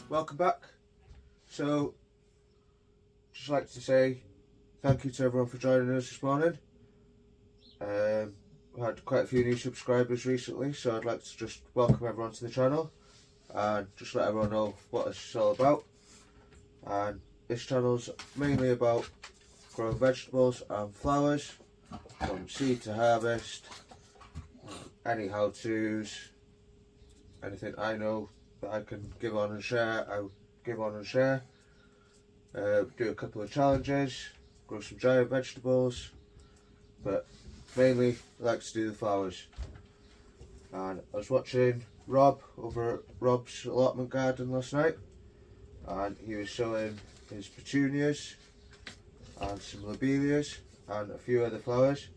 welcome back. So, just like to say thank you to everyone for joining us this morning. We had quite a few new subscribers recently, so I'd like to just welcome everyone to the channel and just let everyone know what it's all about. And this channel's mainly about growing vegetables and flowers, from seed to harvest, any how-tos, anything I know that I can give on and share, I'll give on and share. Do a couple of challenges, grow some giant vegetables, but mainly I like to do the flowers. And I was watching Rob over at Rob's allotment garden last night, and he was sowing his petunias and some lobelias and a few other flowers.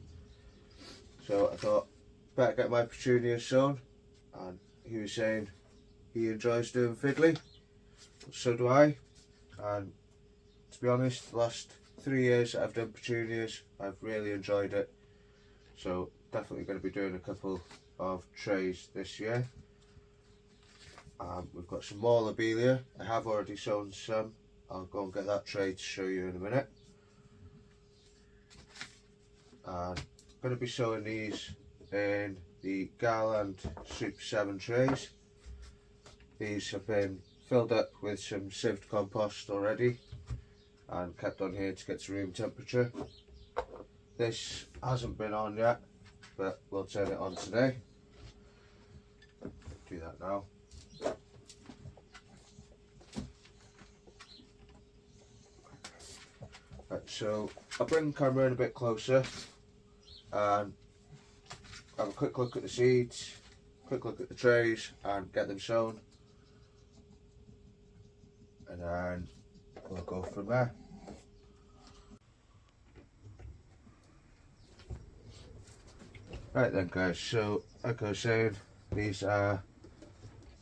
So I thought, better get my petunias sown, and he was saying he enjoys doing fiddly, so do I. And to be honest, the last 3 years that I've done petunias, I've really enjoyed it. So definitely going to be doing a couple of trays this year. We've got some more lobelia. I have already sown some. I'll go and get that tray to show you in a minute. I'm going to be sowing these in the Garland Super 7 trays. These have been filled up with some sieved compost already and kept on here to get to room temperature. This hasn't been on yet, but we'll turn it on today. Do that now. Right, so I'll bring the camera in a bit closer and have a quick look at the seeds, quick look at the trays and get them sown. And then we'll go from there. Right then guys, so like I was saying, these are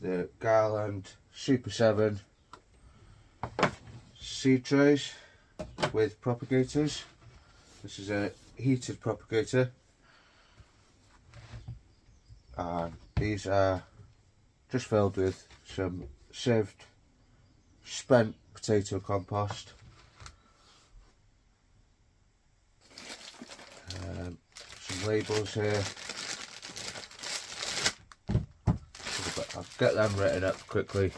the Garland Super 7 seed trays with propagators. This is a heated propagator, and these are just filled with some sieved spent potato compost, some labels here. I'll get them written up quickly.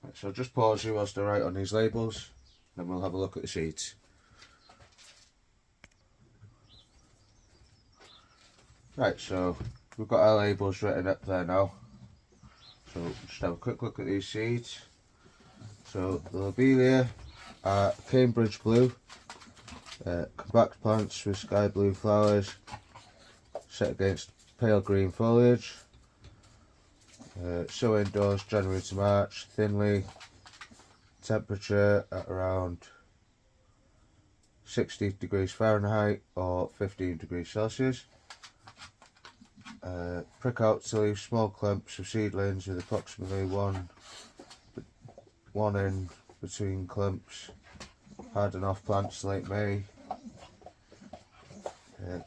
Right, so just pause you whilst I write on these labels, then we'll have a look at the seeds. Right, so we've got our labels written up there now. So just have a quick look at these seeds. So the lobelia are Cambridge blue, compact plants with sky blue flowers, set against pale green foliage. Sow indoors January to March, thinly, temperature at around 60 degrees Fahrenheit or 15 degrees Celsius. Prick out to leave small clumps of seedlings with approximately one in between clumps. Harden off plants late May.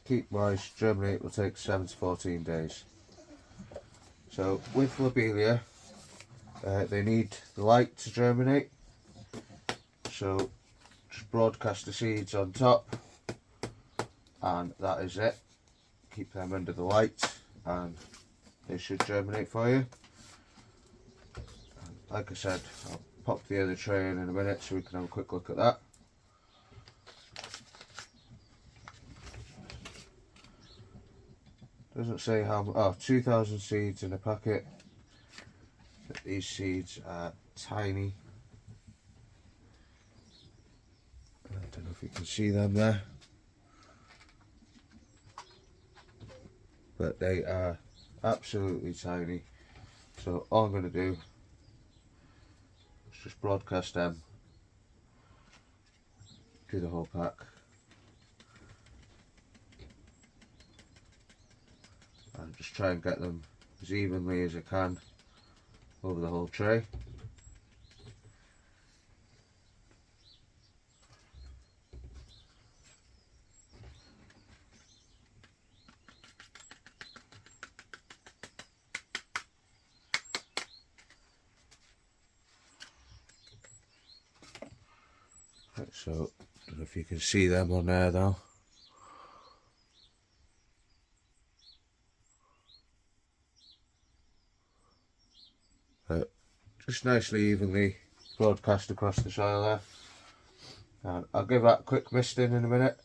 Keep moist, germinate will take 7 to 14 days. So with lobelia, they need the light to germinate. So just broadcast the seeds on top, and that is it. Keep them under the light and they should germinate for you. And like I said, I'll pop the other tray in a minute so we can have a quick look at that. Doesn't say how much. Oh, 2,000 seeds in a packet. But these seeds are tiny. I don't know if you can see them there, but they are absolutely tiny. So all I'm going to do is just broadcast them to the whole pack. And just try and get them as evenly as I can over the whole tray. So, I don't know if you can see them on there though. Just nicely evenly broadcast across the soil there. And I'll give that a quick misting in a minute,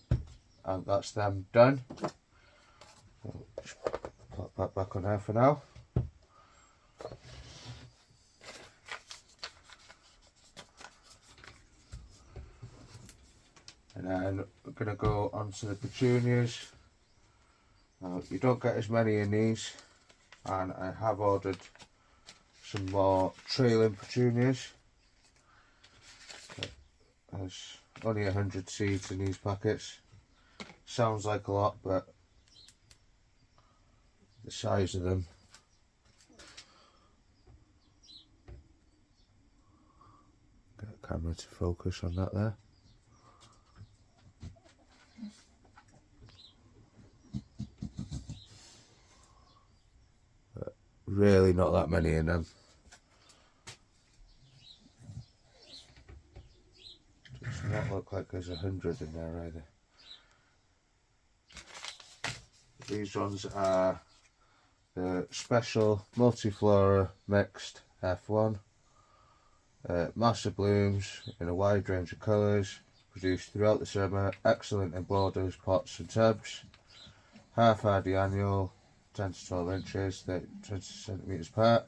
and that's them done. So just pop that back on there for now. And then we're going to go on to the petunias. Now, you don't get as many in these, and I have ordered some more trailing petunias. There's only 100 seeds in these packets. Sounds like a lot, but the size of them, get a camera to focus on that there. But really not that many in them. Does not look like there's 100 in there either. These ones are the special multiflora mixed F1. Massive blooms in a wide range of colours, produced throughout the summer, excellent in borders, pots and tubs. Half hardy annual, 10 to 12 inches, 30 to 20 centimetres apart.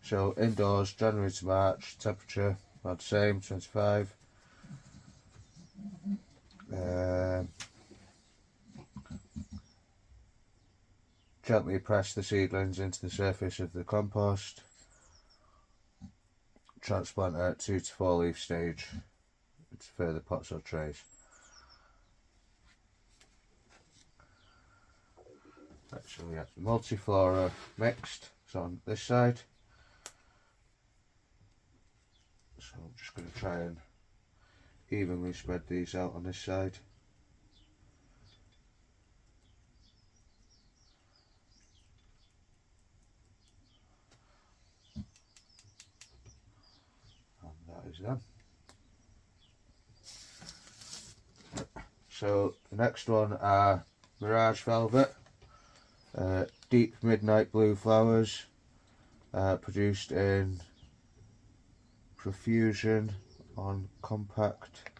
So indoors, January to March, temperature about the same, 25. Gently press the seedlings into the surface of the compost. Transplant at 2 to 4 leaf stage into further pots or trays. So we have the multiflora mixed, so on this side. So I'm just going to try and evenly spread these out on this side. Is them. So the next one are Mirage Velvet, deep midnight blue flowers, produced in profusion on compact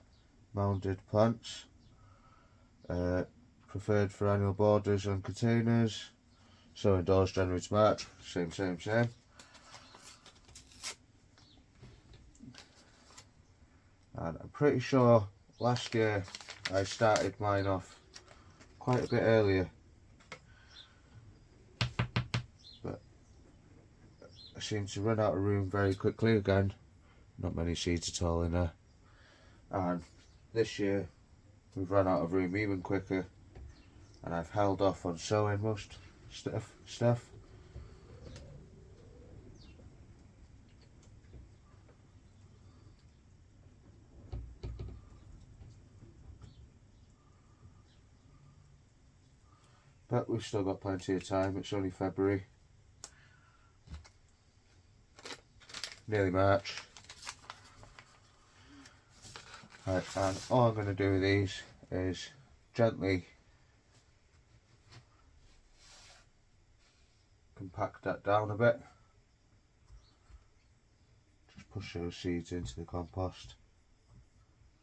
mounded plants, preferred for annual borders on containers, so indoors January to March, same. And I'm pretty sure last year I started mine off quite a bit earlier, but I seem to run out of room very quickly again. Not many seeds at all in there. And this year we've run out of room even quicker, and I've held off on sowing most stuff. But we've still got plenty of time, it's only February. Nearly March. Right, and all I'm going to do with these is gently compact that down a bit. Just push those seeds into the compost,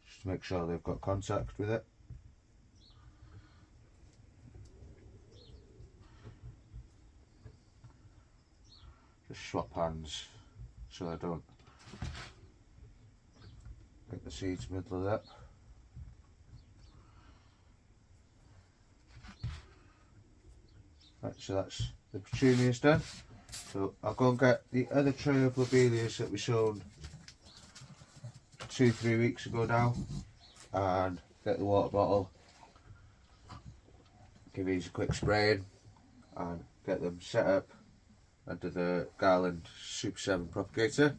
just to make sure they've got contact with it. Just swap hands so I don't get the seeds middled up. Right, so that's the petunias done. So I'll go and get the other tray of lobelias that we sown 2-3 weeks ago now, and get the water bottle, give these a quick spraying, and get them set up under the Garland Super 7 propagator.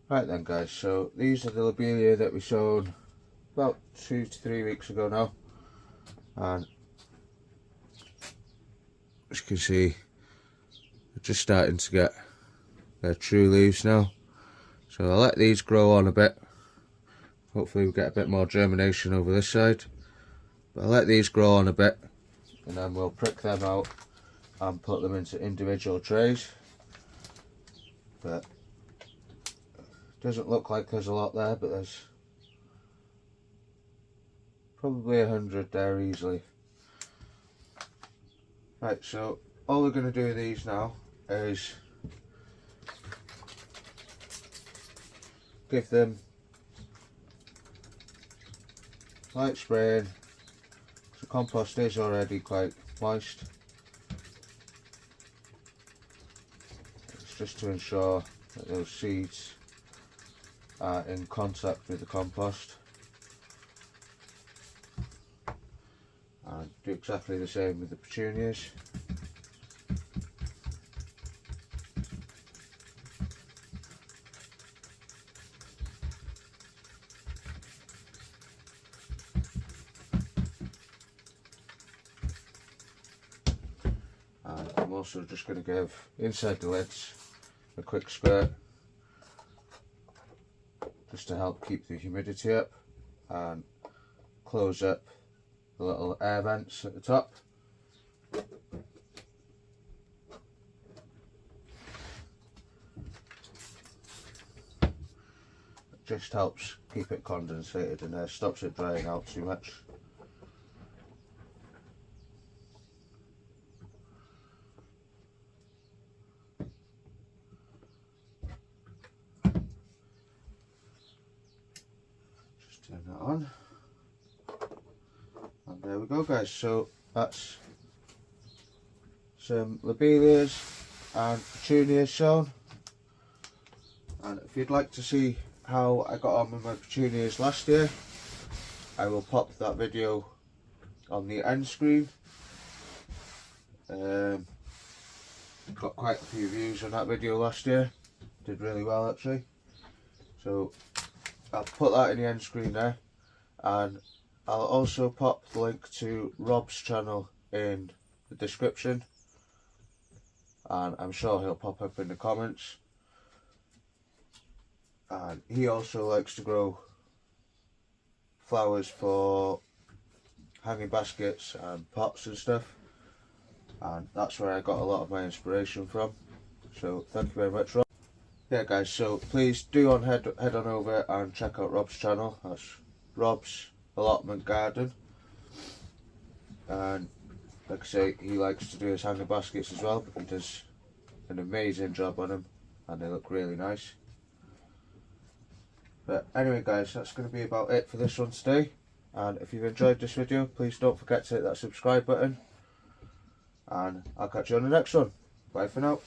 Right then guys, so these are the lobelia that we sowed about 2 to 3 weeks ago now, and can see they're just starting to get their true leaves now. So I'll let these grow on a bit. Hopefully we'll get a bit more germination over this side. But I'll let these grow on a bit, and then we'll prick them out and put them into individual trays. But it doesn't look like there's a lot there, but there's probably 100 there easily. Right, so all we're going to do with these now is give them light spraying. The compost is already quite moist. It's just to ensure that those seeds are in contact with the compost. And do exactly the same with the petunias. And I'm also just going to give inside the lids a quick squirt, just to help keep the humidity up and close up the little air vents at the top. It just helps keep it condensated in there, stops it drying out too much. Just turn that on. And there we go, guys. So that's some lobelias and petunias sown. And if you'd like to see how I got on with my petunias last year, I will pop that video on the end screen. Got quite a few views on that video last year. Did really well actually. So I'll put that in the end screen there, and I'll also pop the link to Rob's channel in the description, and I'm sure he'll pop up in the comments. And he also likes to grow flowers for hanging baskets and pots and stuff, and that's where I got a lot of my inspiration from. So thank you very much, Rob. Yeah guys, so please do head on over and check out Rob's channel. That's Rob's Allotment Garden, and like I say, he likes to do his hanging baskets as well. He does an amazing job on them and they look really nice. But anyway guys, that's going to be about it for this one today, and if you've enjoyed this video, please don't forget to hit that subscribe button, and I'll catch you on the next one. Bye for now.